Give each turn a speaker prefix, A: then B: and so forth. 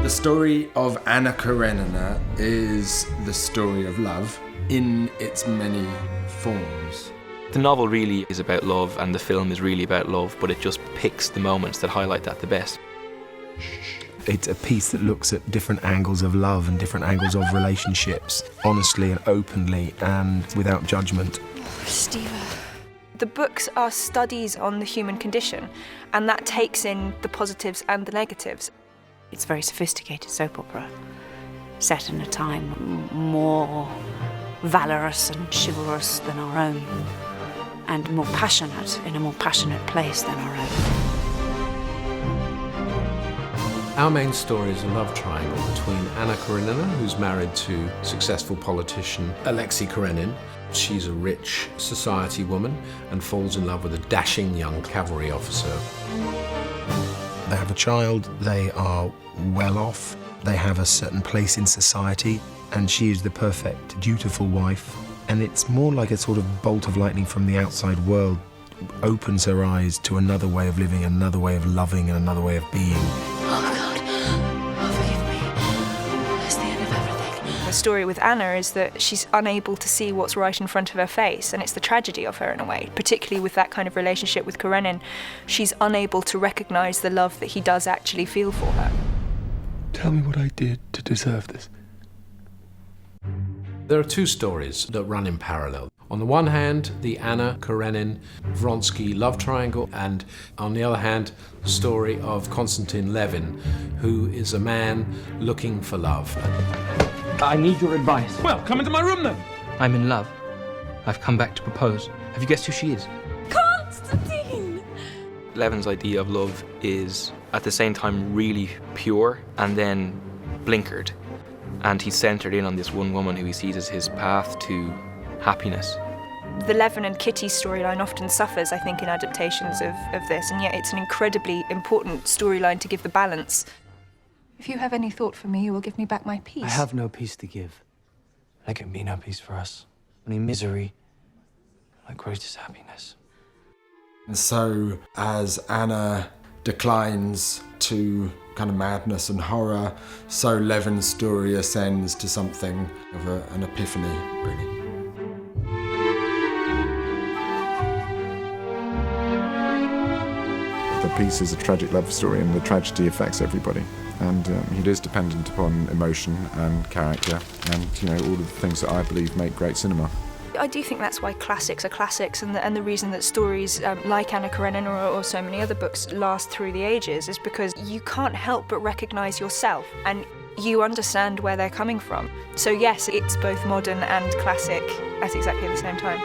A: The story of Anna Karénine is the story of love in its many forms.
B: The novel really is about love and the film is really about love, but it just picks the moments that highlight that the best.
C: It's a piece that looks at different angles of love and different angles of relationships, honestly and openly and without judgment.
D: Steva. The books are studies on the human condition, and that takes in the positives and the negatives.
E: It's a very sophisticated soap opera, set in a time more valorous and chivalrous than our own, and more passionate, in a more passionate place than our own.
F: Our main story is a love triangle between Anna Karénine, who's married to successful politician Aleksei Karénine. She's a rich society woman and falls in love with a dashing young cavalry officer.
C: They have a child, they are well off, they have a certain place in society, and she is the perfect, dutiful wife. And it's more like a sort of bolt of lightning from the outside world, opens her eyes to another way of living, another way of loving, and another way of being.
D: The story with Anna is that she's unable to see what's right in front of her face, and it's the tragedy of her in a way, particularly with that kind of relationship with Karénine. She's unable to recognise the love that he does actually feel for her.
G: Tell me what I did to deserve this.
F: There are two stories that run in parallel. On the one hand, the Anna Karénine Vronsky love triangle, and on the other hand, the story of Konstantin Levin, who is a man looking for love.
H: I need your advice.
G: Well, come into my room then.
H: I'm in love. I've come back to propose. Have you guessed who she is?
D: Constantine!
B: Levin's idea of love is at the same time really pure and then blinkered. And he's centred in on this one woman who he sees as his path to happiness.
D: The Levin and Kitty storyline often suffers, I think, in adaptations of this, and yet it's an incredibly important storyline to give the balance. If you have any thought for me, you will give me back my peace.
H: I have no peace to give. There can be no peace for us. Only misery, my greatest happiness.
A: And so, as Anna declines to kind of madness and horror, so Levin's story ascends to something of an epiphany, really.
I: The piece is a tragic love story, and the tragedy affects everybody. And it is dependent upon emotion and character and, all of the things that I believe make great cinema.
D: I do think that's why classics are classics, and the reason that stories like Anna Karénine or so many other books last through the ages is because you can't help but recognise yourself, and you understand where they're coming from. So yes, it's both modern and classic at exactly the same time.